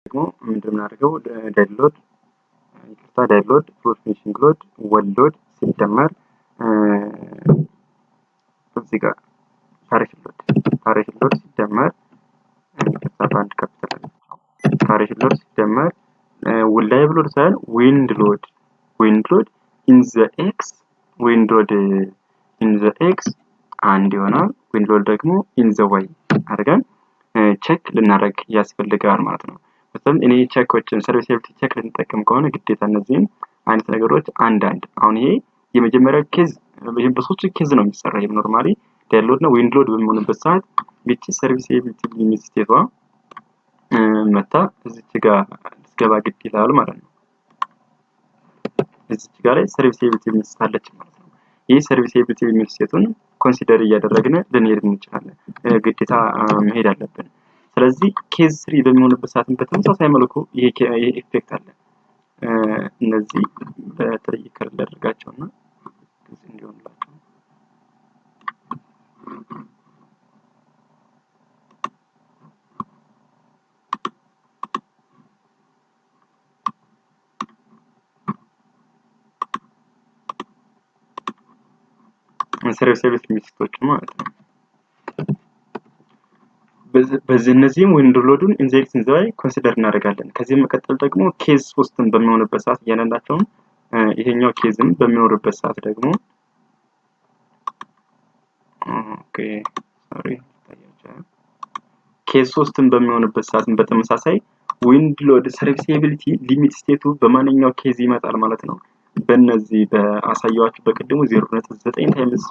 ደግሞ ምንድነው የምናደርገው ዳይሎድ ፍሎር ፊኒሺንግ ሎድ ወል ሎድ ሲደመር እዚህ ጋር ፓሬሽን ሎድ ሲደመር ባንድ ካፒታል ፓሬሽን ሎድ ሲደመር ላይቭ ሎድ ሳይሆን ዊንድ ሎድ ኢን ዘ ኤክስ ዊንድ ሎድ ኢን ዘ ኤክስ አንድ ይሆናል። ዊንድ ሎድ ደግሞ ኢን ዘ ዋይ አድርገን ቼክ ልናደርግ ያስፈልጋል ማለት ነው። በጣም እኔ ቼኮችን ሰርቪስቢሊቲ ቼክ ልንጠቀም ከሆነ ግዴታ እነዚህን አይነት ነገሮች አንዳንድ አሁን ይሄ የመጀመሪያው ኬዝ በሶስቱ ኬዝ ነው የሚሰራው። ይሄ ኖርማሊ ዳይሎድ ነው ዊንድ ሎድ በሚሆንበት ሰዓት ግጭ ሰርቪስቢሊቲ ሊሚት ስቴቷ መታ እዚች ጋር ልትገባ ግድ ይላል ማለት ነው። እዚች ጋር ላይ ሰርቪስቢሊቲ ሊሚት አለች ማለት ነው። ይሄ ሰርቪስቢሊቲ ሊሚት ስቴቱን ኮንሲደር እያደረግን ልንሄድ እንችላለን። ግዴታ መሄድ አለብን። ስለዚህ ኬዝ 3 በሚሆንበት ሰዓት በተመሳሳይ መልኩ ይሄ ኢፌክት አለ። እነዚህ በተለይ ከለር አድርጋቸውና እዚህ እንዲሆንላቸው ሰርቪስቢሊቲ ሚስቶች ማለት ነው። በዚህ እነዚህም ዊንድ ሎዱን ኢንጀክት ኢንዛይ ኮንሲደር እናደርጋለን። ከዚህ መቀጠል ደግሞ ኬዝ 3ን በሚሆንበት ሰዓት እያንዳንዳቸውን ይሄኛው ኬዝም በሚኖርበት ሰዓት ደግሞ ኬዝ 3ን በሚሆንበት ሰዓት በተመሳሳይ ዊንድ ሎድ ሰርቪስቢሊቲ ሊሚት ስቴቱ በማንኛው ኬዝ ይመጣል ማለት ነው። በእነዚህ በአሳያችሁ በቅድሙ 0.9 ታይምስ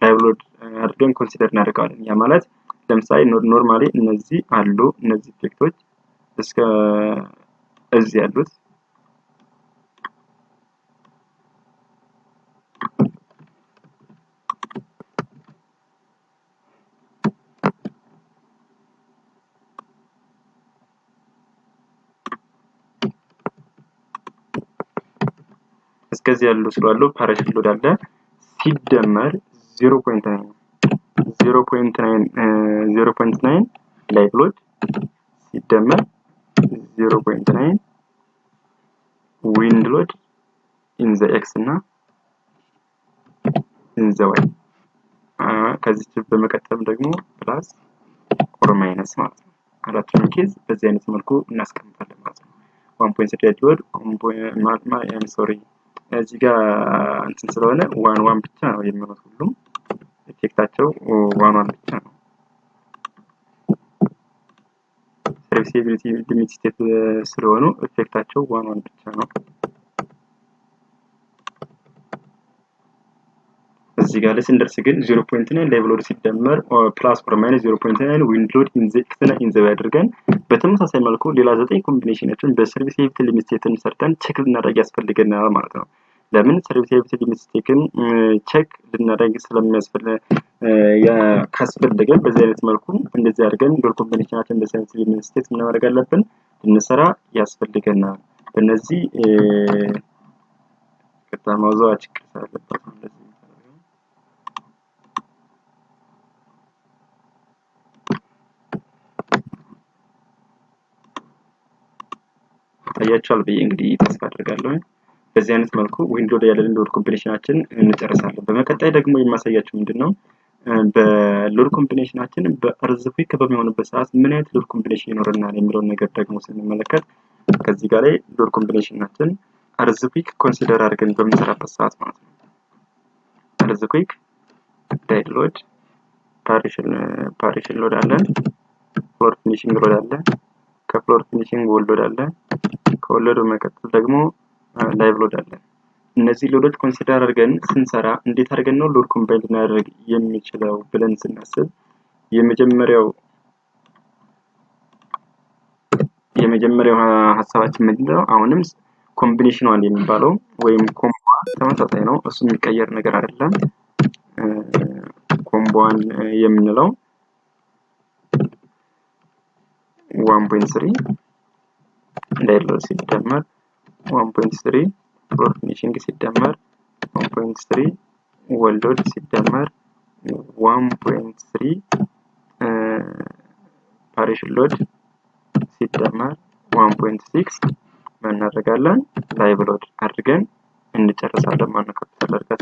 ላይቭ ሎድ አድርገን ኮንሲደር እናደርጋለን። ያ ማለት ለምሳሌ ኖርማሊ እነዚህ አሉ እነዚህ ኢፌክቶች እስከ እዚህ ያሉት እስከዚህ ያሉ ስላሉ ፓሬሽን ሎድ አለ ሲደመር 0.9 ላይቭ ሎድ ሲደመር 0.9 ዊንድ ሎድ ኢን ዘ ኤክስ እና ኢን ዘ ዋይ ከዚህ በመቀጠል ደግሞ ፕላስ ኦር ማይነስ ማለት ነው። አራቱን ኬዝ በዚህ አይነት መልኩ እናስቀምጣለን ማለት ነው። 1.3 ላይቭ ሎድ እዚህ ጋር እንትን ስለሆነ 1 ብቻ ነው የሚሆነው ሁሉም ኢፌክታቸው 1 ብቻ ነው። ሰርቪስቢሊቲ ሊሚት ስቴት ስለሆኑ ኢፌክታቸው 1 ብቻ ነው። እዚህ ጋር ለስንደርስ ግን 0.9 ላይቭ ሎድ ሲደመር ፕላስ ኦር ማይነስ 0.9 ዊንድ ሎድ ኢን ዘ ኤክስ እና ኢን ዘ ዋይ አድርገን በተመሳሳይ መልኩ ሌላ 9 ኮምቢኔሽኖችን በሰርቪስቢሊቲ ሊሚት ስቴትን ሰርተን ቼክ ልናደርግ ያስፈልገናል ማለት ነው። ለምን ሰርቪስቢሊቲ ሊሚት ስቴትን ቼክ ልናደርግ ካስፈለገ በዚህ አይነት መልኩ እንደዚህ አድርገን ሎድ ኮምቢኔሽናችን በሰርቪስቢሊቲ ሊሚት ስቴት ምን ማድረግ አለብን እንሰራ ያስፈልገናል። በእነዚህ ከተማውዛው ችግር አለበት እንደዚህ ታያችኋል ብዬ እንግዲህ ተስፋ አደርጋለሁ። በዚህ አይነት መልኩ ዊንድ ሎድ ያለን ሎድ ኮምቢኔሽናችን እንጨርሳለን። በመቀጠል ደግሞ የማሳያችሁ ምንድነው በሎድ ኮምቢኔሽናችን በእርዝኩዊክ በሚሆንበት ሰዓት ምን አይነት ሎድ ኮምቢኔሽን ይኖርናል የሚለውን ነገር ደግሞ ስንመለከት ከዚህ ጋር ላይ ሎድ ኮምቢኔሽናችን እርዝኩዊክ ኮንሲደር አድርገን በምንሰራበት ሰዓት ማለት ነው። እርዝኩዊክ ዳይሎድ ፓሬሽን ሎድ አለን፣ ፍሎር ፊኒሺንግ ሎድ አለ፣ ከፍሎር ፊኒሺንግ ወል ሎድ አለ፣ ከወለዱ መቀጠል ደግሞ ላይቭ ሎድ አለ። እነዚህ ሎዶች ኮንሲደር አድርገን ስንሰራ እንዴት አድርገን ነው ሎድ ኮምባይን ልናደርግ የሚችለው ብለን ስናስብ የመጀመሪያው ሀሳባችን ምንድነው? አሁንም ኮምቢኔሽን ዋን የሚባለው ወይም ኮምቦ ተመሳሳይ ነው። እሱ የሚቀየር ነገር አይደለም። ኮምቦ ዋን የምንለው 1.3 ዳይሎድ ሲደመር 1.3 ፍሎር ፊኒሺንግ ሲደመር 1.3 ወል ሎድ ሲደመር 1.3 ፓሬሽን ሎድ ሲደመር 1.6 ምን እናደርጋለን ላይቭ ሎድ አድርገን እንጨርሳለን ማለት ነው። ካፒታል አድርገን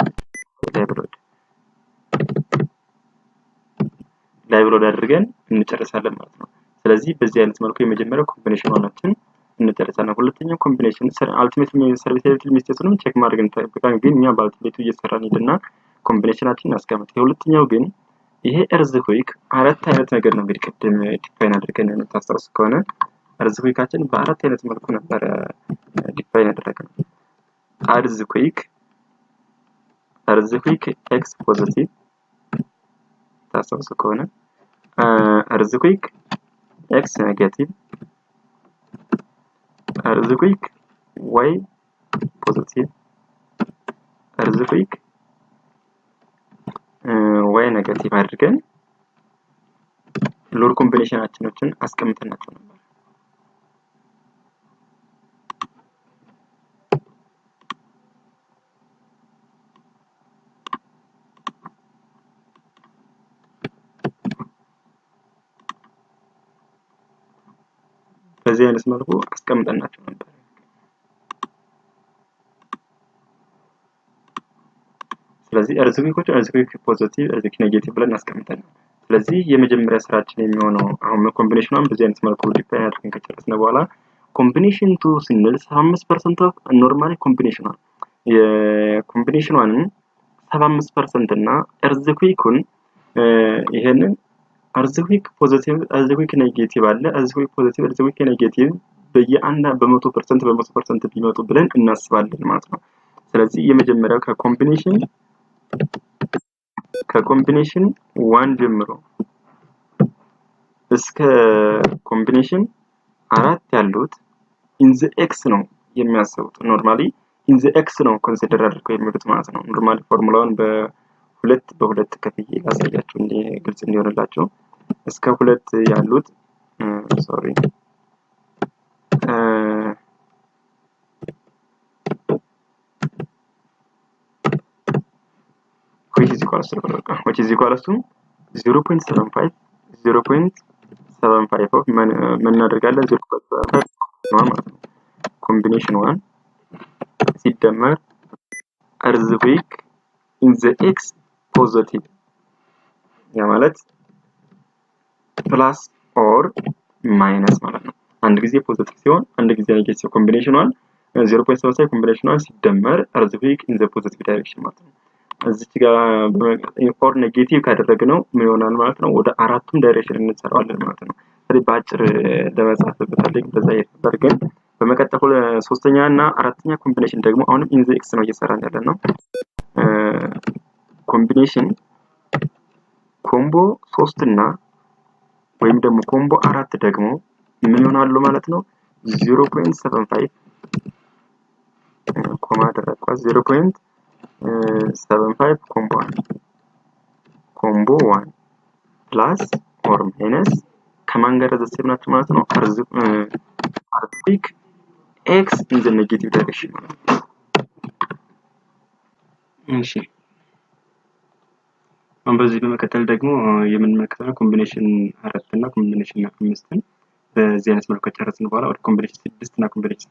ላይቭ ሎድ አድርገን እንጨርሳለን ማለት ነው። ስለዚህ በዚህ አይነት መልኩ የመጀመሪያው ኮምቢኔሽን ዋናችን እንጨርሳለን። ሁለተኛው ኮምቢኔሽን አልቲሜት ሰርቪሳቢሊቲ ሚስቴቱንም ቼክ ማድረግ እንጠብቃለን። ግን እኛ በአልቲሜቱ እየሰራን ሄድና ኮምቢኔሽናችን እናስቀምጥ። የሁለተኛው ግን ይሄ እርዝኩዊክ አራት አይነት ነገር ነው እንግዲህ ቅድም ዲፋይን አድርገን የምታስታውስ ከሆነ እርዝኩዊካችን በአራት አይነት መልኩ ነበር ዲፋይን ያደረግነው። እርዝኩዊክ ኤክስ ፖዚቲቭ ታስታውስ ከሆነ እርዝኩዊክ ኤክስ ኔጌቲቭ፣ እርዝኩዊክ ዋይ ፖዚቲቭ፣ እርዝኩዊክ ዋይ ኔጌቲቭ አድርገን ሎድ ኮምቢኔሽናችንን አስቀምጠናቸው ነበር። በዚህ አይነት መልኩ አስቀምጠናቸው ነበር። ስለዚህ እርዝኩዊክ ፖዚቲቭ፣ እርዝኩዊክ ኔጌቲቭ ብለን አስቀምጠናል። ስለዚህ የመጀመሪያ ስራችን የሚሆነው አሁን ኮምቢኔሽኑን በዚህ አይነት መልኩ ዲፋይን አድርገን ከጨረስን በኋላ ኮምቢኔሽን 2 ስንል 75% ኦፍ ኖርማሊ ኮምቢኔሽን የኮምቢኔሽኑን 75% እና እርዝኩዊኩን ይሄንን እርዝኩዊክ ፖዚቲቭ እርዝኩዊክ ኔጌቲቭ አለ። እርዝኩዊክ ፖዚቲቭ እርዝኩዊክ ኔጌቲቭ በየአንድ በ100% ቢመጡ ብለን እናስባለን ማለት ነው። ስለዚህ የመጀመሪያው ከኮምቢኔሽን 1 ጀምሮ እስከ ኮምቢኔሽን 4 ያሉት ኢን ዘ ኤክስ ነው የሚያስቡት። ኖርማሊ ኢን ዘ ኤክስ ነው ኮንሲደር አድርገው የሚሉት ማለት ነው። ኖርማሊ ፎርሙላውን በሁለት ከፍዬ ላሳያችሁ እንደ ግልጽ እንዲሆንላችሁ። እስከ 2 ያሉት which is equals to 0.75 of ምን እናደርጋለን 0.75 ነው ማለት ነው። ኮምቢኔሽን 1 ሲደመር እርዝኩዊክ ኢን ዘ ኤክስ ፖዚቲቭ ያ ማለት ፕላስ ኦር ማይነስ ማለት ነው። አንድ ጊዜ ፖዚቲቭ ሲሆን አንድ ጊዜ ኔጌቲቭ ኮምቢኔሽን 1 0.75 ኮምቢኔሽን 1 ሲደመር እርዝኩዊክ ኢን ዘ ፖዚቲቭ ዳይሬክሽን ማለት ነው። እዚች ጋር ኦር ኔጌቲቭ ካደረግነው ምን ይሆናል ማለት ነው? ወደ አራቱም ዳይሬክሽን እንሰራዋለን ማለት ነው። ስለዚህ በአጭር ለመጻፍ ብፈልግ በዛ ይፈርገን። በመቀጠል ሶስተኛ እና አራተኛ ኮምቢኔሽን ደግሞ አሁንም ኢን ዘ ኤክስ ነው እየሰራን ያለነው። ኮምቢኔሽን ኮምቦ 3 እና ወይም ደግሞ ኮምቦ 4 ደግሞ ምን ይሆናሉ ማለት ነው? 0.75 ኮማ አደረኳ 0.75 ኮምቦ 1 ፕላስ ኦር ማይነስ ከማን ጋር ዘሴም ናቸው ማለት ነው? እርዝኩዊክ ኤክስ ኢን ዘ ኔጌቲቭ ዳይሬክሽን። እሺ በዚህ በመቀጠል ደግሞ የምንመለከተው ኮምቢኔሽን 4 እና ኮምቢኔሽን 5ን በዚህ አይነት መልኩ ጨረስን በኋላ ወደ ኮምቢኔሽን 6 እና ኮምቢኔሽን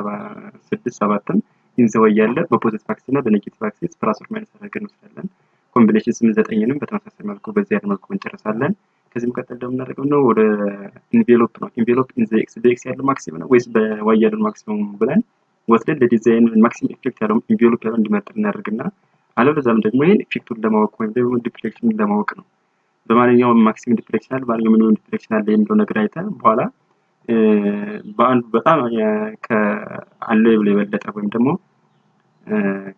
7 ኢን ዘ ወይ ያለ በፖዚቲቭ አክሲስ እና በኔጌቲቭ አክሲስ ፕላስ ኦር ማይነስ አድርገን እንወስዳለን። ኮምቢኔሽን 8-9ንም በተመሳሳይ መልኩ በዚህ አይነት መልኩ እንጨርሳለን። ከዚህም ቀጥል ደግሞ እናደርገው ነው ወደ ኢንቬሎፕ ነው። ኢንቬሎፕ ኢን ዘ ኤክስ በኤክስ ያለው ማክሲመም ነው ወይስ በዋይ ያለው ማክሲመም ብለን ወስደን ለዲዛይን ማክሲመም ኢፌክት ያለው ኢንቬሎፕ ያለው እንዲመጣ እናደርግና አለበለዚያም ደግሞ ይሄን ኢፌክቱን ለማወቅ ወይም ደግሞ ዲፍሌክሽኑን ለማወቅ ነው። በማንኛውም ማክሲመም ዲፍሌክሽን አለ ባለው ሚኒመም ዲፍሌክሽን አለ የሚለው ነገር አይተን በኋላ በአንድ በጣም ከአለው የበለጠ ወይም ደግሞ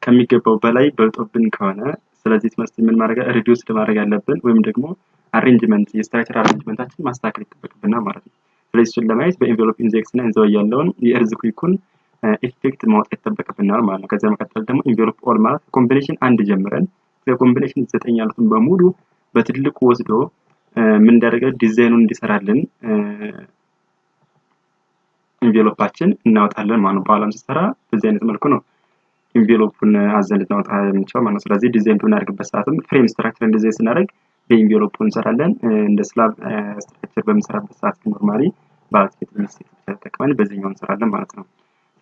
ከሚገባው በላይ በልጦብን ከሆነ ስለዚህ ትመስል ምን ማድረግ ሪዲዩስ ለማድረግ ያለብን ወይም ደግሞ አሬንጅመንት የስትራክቸር አሬንጅመንታችን ማስተካከል ይጠበቅብናል ማለት ነው። ስለዚህ እሱን ለማየት በኤንቨሎፕ ኢን ዘ ኤክስ እና ኢን ዘ ዋይ ያለውን የእርዝኩዊኩን ኢፌክት ማውጣት ይጠበቅብናል ማለት ነው። ከዛ መቀጠል ደግሞ ኢንቨሎፕ ኦል ማለት ኮምቢኔሽን 1 ጀምረን ከኮምቢኔሽን 9 ያሉትን በሙሉ በትልቁ ወስዶ ምን እንዳደረገ ዲዛይኑን እንዲሰራልን ኢንቨሎፓችን እናወጣለን ማለት ነው። በኋላም ሲሰራ በዚህ አይነት መልኩ ነው ኢንቨሎፑን አዘን ልናወጣ የምንችለው ማለት ነው። ስለዚህ ዲዛይን እናደርግበት ሰዓትም ፍሬም ስትራክቸር ዲዛይን ስናደርግ በኢንቨሎፑ እንሰራለን። እንደ ስላብ ስትራክቸር በምንሰራበት ሰዓት ኖርማሊ ባስኬት ሚስቴት ተጠቅመን በዚህኛው እንሰራለን ማለት ነው።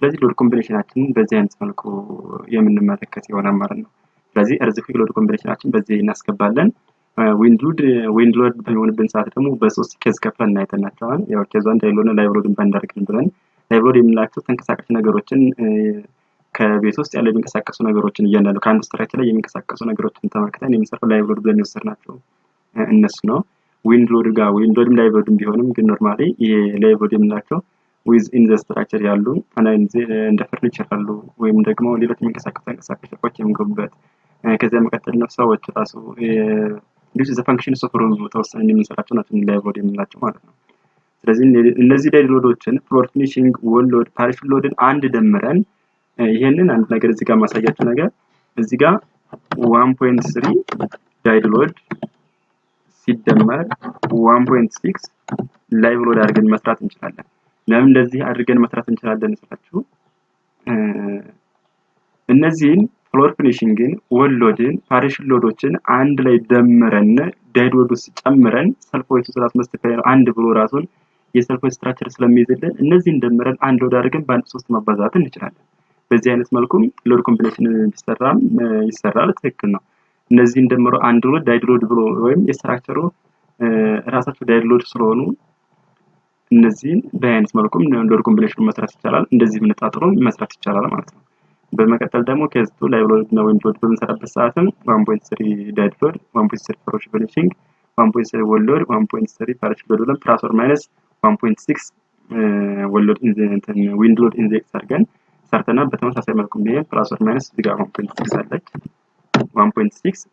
ስለዚህ ሎድ ኮምቢኔሽናችንን በዚህ አይነት መልኩ የምንመለከት ይሆናል ማለት ነው። ስለዚህ እርዝኩዊክ ሎድ ኮምቢኔሽናችን በዚህ እናስገባለን። ዊንድ ሎድ በሚሆንብን ሰዓት ደግሞ በሶስት ኬዝ ከፍለን እናይተናቸዋል። ያው ኬዝ 1 ላይቭ ሎድ ላይቭ ሎድን ባንዳርግን ብለን ላይቭ ሎድ የምንላቸው ተንቀሳቃሽ ነገሮችን ከቤት ውስጥ ያለ የሚንቀሳቀሱ ነገሮችን እያንዳንዱ ከአንድ ስትራክቸር ላይ የሚንቀሳቀሱ ነገሮችን ተመልክተን የሚሰራው ላይቭ ሎድ ብለን የወሰድናቸው እነሱ ነው። ዊንድ ሎድ ጋር ዊንድ ሎድም ላይቭ ሎድም ቢሆንም ግን ኖርማሊ ይሄ ላይቭ ሎድ የምንላቸው ዊዝ ኢን ዘ ስትራክቸር ያሉ አንዳንድ እንደ ፈርኒቸር ያሉ ወይም ደግሞ ሌሎች የሚንቀሳቀሱ ተንቀሳቃሽ እቃዎች የሚገቡበት ከዚያ መቀጠል ነው ሰዎች ራሱ ዲስ ዘ ፋንክሽንስ ኦፍ ሩም ተወሰነ የምንሰራቸው ናቸው ላይቭ ሎድ የምንላቸው ማለት ነው። ስለዚህ እነዚህ ላይቭ ሎዶችን ፍሎር ፊኒሺንግ፣ ወል ሎድ፣ ፓሪሽን ሎድን አንድ ደምረን ይሄንን አንድ ነገር እዚህ ጋር ማሳያችሁ ነገር እዚህ ጋር 1.3 ዳይድ ሎድ ሲደመር 1.6 ላይቭ ሎድ አድርገን መስራት እንችላለን። ለምን እንደዚህ አድርገን መስራት እንችላለን ስላችሁ እነዚህን ፍሎር ፊኒሺንግን፣ ወል ሎድን፣ ፓሪሽን ሎዶችን አንድ ላይ ደምረን ዳይድ ሎድ ውስጥ ጨምረን ሰልፍ ዌይቱ ስላስ መስተካከል አንድ ብሎ ራሱን የሰልፍ ዌይት ስትራክቸር ስለሚይዝልን እነዚህን ደምረን አንድ ሎድ አድርገን በአንድ 3 ማባዛት እንችላለን። በዚህ አይነት መልኩ ሎድ ኮምቢኔሽን ቢሰራም ይሰራል፣ ትክክል ነው። እነዚህን ደምሮ አንድ ሎድ ዳይድ ሎድ ብሎ ወይም የስትራክቸሩ ራሳቸው ዳይድ ሎድ ስለሆኑ እነዚህን በአይነት መልኩ ሎድ ኮምቢኔሽን መስራት ይቻላል። እንደዚህ ብንጣጥሮ መስራት ይቻላል ማለት ነው። በመቀጠል ደግሞ ከዚህ ላይቭ ሎድ እና ዊንድ ሎድ በምንሰራበት ሰዓትም 1.3 ዳይድ ሎድ፣ 1.3 ፍሎር ፊኒሺንግ፣ 1.3 ወል ሎድ፣ 1.3 ፓሪሽን ሎድ ብለን ፕላስ ኦር ማይነስ 1.6 ወል ሎድ እንትን ዊንድ ሎድ ኢንጀክት አድርገን ሰርተና በተመሳሳይ መልኩ ነው ፕላስ ኦር ማይነስ እዚህ ጋር 1.6 አለች 1.6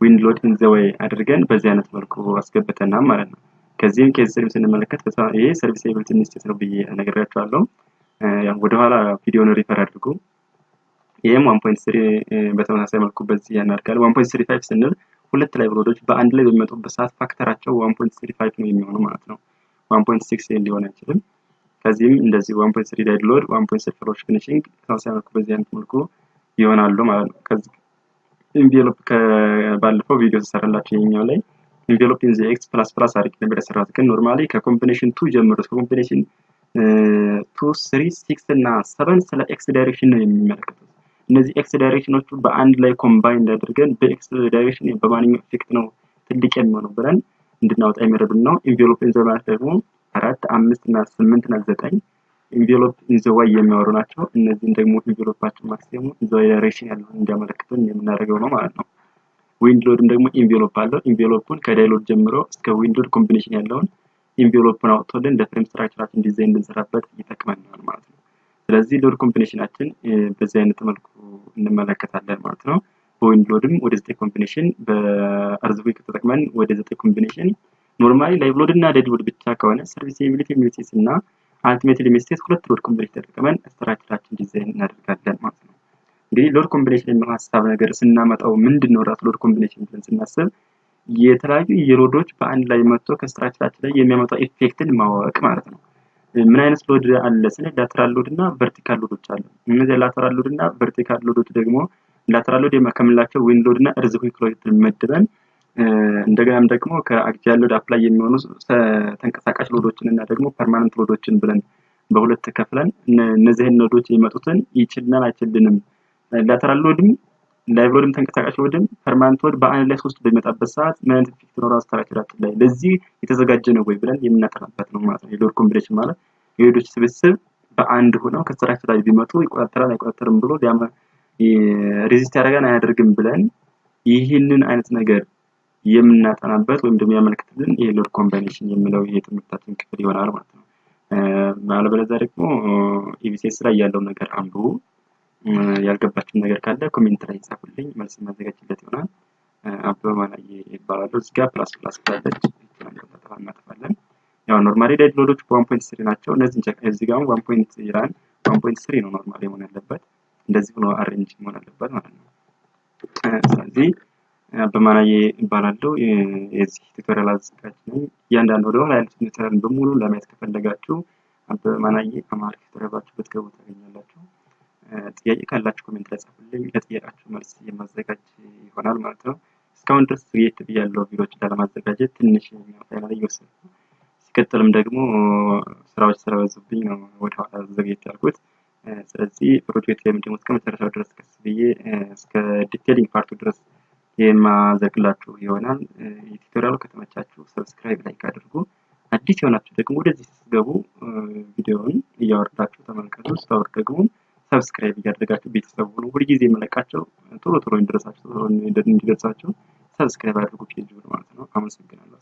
ዊንድ ሎድ ኢን ዘ ዌይ አድርገን በዚህ አይነት መልኩ አስገብተናል ማለት ነው። ከዚህም ኬዝ ሰርቪስ እንመለከት። ይሄ ሰርቪስ ኤቢሊቲ ኢንስቲትዩት ነው ብዬ ነግሬያችኋለሁ። ያው ወደ ኋላ ቪዲዮን ሪፈር አድርጉ። ይሄም 1.3 በተመሳሳይ መልኩ በዚህ ያናርጋል። 1.35 ስንል ሁለት ላይቭ ሎዶች በአንድ ላይ በሚመጡበት ሰዓት ፋክተራቸው 1.35 ነው የሚሆነው ማለት ነው። 1.6 ሊሆን አይችልም። ከዚህም እንደዚህ 1.3 ዳይድ ሎድ 1.3 ፍሎር ፊኒሺንግ ተመሳሳይ መልኩ በዚህ አይነት መልኩ ይሆናሉ ማለት ነው። ከዚህ ኢንቬሎፕ ከባለፈው ቪዲዮ ተሰራላችሁ የኛው ላይ ኢንቬሎፕ ኢን ዘ ኤክስ ፕላስ ፕላስ አድርጌ ነበር የሰራሁት። ግን ኖርማሊ ከኮምቢኔሽን 2 ጀምሮ ከኮምቢኔሽን 2 3 6 እና 7 ስለ ኤክስ ዳይሬክሽን ነው የሚመለከቱት። እነዚህ ኤክስ ዳይሬክሽኖቹ በአንድ ላይ ኮምባይንድ አድርገን በኤክስ ዳይሬክሽን በማንኛው ኢፌክት ነው ትልቅ የሚሆነው ብለን እንድናወጣ የሚረዱን ነው። ኢንቬሎፕ ኢን ዘ ማለት ደግሞ 4 5 እና 8 እና 9 ኢንቬሎፕ ኢን ዘ ዋይ የሚያወሩ ናቸው። እነዚህን ደግሞ ኢንቬሎፓቸው ማክሲመም ኢን ዘ ዳይሬክሽን ያለውን እንዲያመለክቱን የምናደርገው ነው ማለት ነው። ዊንድ ሎድም ደግሞ ኢንቬሎፕ አለው። ኢንቬሎፑን ከዳይ ሎድ ጀምሮ እስከ ዊንድ ሎድ ኮምቢኔሽን ያለውን ኢንቬሎፑን አውጥቶልን ለፍሬም ስትራክቸራችን ዲዛይን እንድንሰራበት ይጠቅመናል ማለት ነው። ስለዚህ ሎድ ኮምቢኔሽናችን በዚህ አይነት መልኩ እንመለከታለን ማለት ነው። በዊንድ ሎድም ወደ 9 ኮምቢኔሽን በአርዝዊክ ተጠቅመን ወደ 9 ኮምቢኔሽን ኖርማሊ ላይቭ ሎድ እና ዳይድ ሎድ ብቻ ከሆነ ሰርቪስ ኤቢሊቲ ሚውቴስ እና አልቲሜትሊ ሚስቴት ሁለት ሎድ ኮምቢኔሽን ተጠቅመን ስትራክቸራችን ዲዛይን እናደርጋለን ማለት ነው። እንግዲህ ሎድ ኮምቢኔሽን የሚለው ሐሳብ ነገር ስናመጣው ምንድነው ራሱ ሎድ ኮምቢኔሽን ብለን ስናስብ የተለያዩ የሎዶች በአንድ ላይ መጥቶ ከስትራክቸራችን ላይ የሚያመጣው ኢፌክትን ማወቅ ማለት ነው። ምን አይነት ሎድ አለ ስንል ላተራል ሎድ እና ቨርቲካል ሎዶች አሉ። እነዚህ ላተራል ሎድ እና ቨርቲካል ሎዶች ደግሞ ላተራል ሎድ የማከምላቸው ዊንድ ሎድ እና እርዝኩዊክ ሎድ መድበን እንደገናም ደግሞ ከአክሲያል ሎድ አፕላይ የሚሆኑ ተንቀሳቃሽ ሎዶችን እና ደግሞ ፐርማነንት ሎዶችን ብለን በሁለት ከፍለን እነዚህን ሎዶች የሚመጡትን ይችላል አይችልንም ላተራል ሎድም ላይቭ ሎድም ተንቀሳቃሽ ሎድም ፐርማነንት ሎድ በአንድ ላይ 3 በሚመጣበት ሰዓት ምን አይነት ኢፌክት ነው ራሱ ስትራክቸራችን ላይ ለዚህ የተዘጋጀ ነው ወይ ብለን የምናጠናበት ነው ማለት ነው። የሎድ ኮምቢኔሽን ማለት የሎዶች ስብስብ በአንድ ሆነው ከስትራክቸር ላይ ቢመጡ ይቆጣጠራል አይቆጣጠርም ብሎ ሬዚስት ያደርጋል አያደርግም ብለን ይህንን አይነት ነገር የምናጠናበት ወይም ደግሞ ያመለክትልን የሎድ ኮምቢኔሽን የሚለው የትምህርታችን ክፍል ይሆናል ማለት ነው። አለበለዚያ ደግሞ ኢቢሲኤስ ላይ ያለው ነገር አንዱ ያልገባችሁ ነገር ካለ ኮሜንት ላይ ጻፉልኝ፣ መልስ ማዘጋጅለት ይሆናል። አበበ ማናዬ ይባላል። እዚህ ጋር ፕላስ ፕላስ ካለች እናጠፋለን። ያው ኖርማሊ ዳይድ ሎዶች 1.3 ናቸው። እነዚህ እዚህ ጋር 1.3 ነው ኖርማሊ መሆን ያለበት። እንደዚህ ሆኖ አሬንጅ መሆን አለበት ማለት ነው። ስለዚህ አበበ ማናዬ ይባላል። የዚህ ቱቶሪያል አዘጋጅ ነኝ። እያንዳንዱ ወደ ኋላ ያሉት ቱቶሪያል በሙሉ ለማየት ከፈለጋችሁ አበበ ማናዬ አምሃሪክ ቱቶሪያላችሁ ብትገቡ ታገኛላችሁ። ጥያቄ ካላችሁ ኮሜንት ላይ ጻፉልኝ። ለጥያቄያችሁ መልስ የማዘጋጅ ይሆናል ማለት ነው። እስካሁን ድረስ የት ብያለሁ ቪዲዮዎችን ለማዘጋጀት ትንሽ ፋይናል እየወሰድኩ ሲቀጥልም ደግሞ ስራዎች ስለበዙብኝ ነው ወደ ኋላ ዘግየት ያልኩት። ስለዚህ ፕሮጀክት ላይ ደግሞ እስከ መጨረሻው ድረስ ቀስ ብዬ እስከ ዲቴይሊንግ ፓርቱ ድረስ የማዘግላችሁ ይሆናል። ቲዩቶሪያሉ ከተመቻችሁ ሰብስክራይብ ላይክ አድርጉ። አዲስ የሆናችሁ ደግሞ ወደዚህ ስትገቡ ቪዲዮውን እያወረዳችሁ ተመልከቱ። ስታወርዱ ደግሞ ሰብስክራይብ እያደረጋችሁ ቤተሰብ ሁኑ። ሁልጊዜ የምለቃቸው ቶሎ እንዲደርሳችሁ ሰብስክራይብ አድርጉ ፔጁን ማለት ነው። አመሰግናለሁ።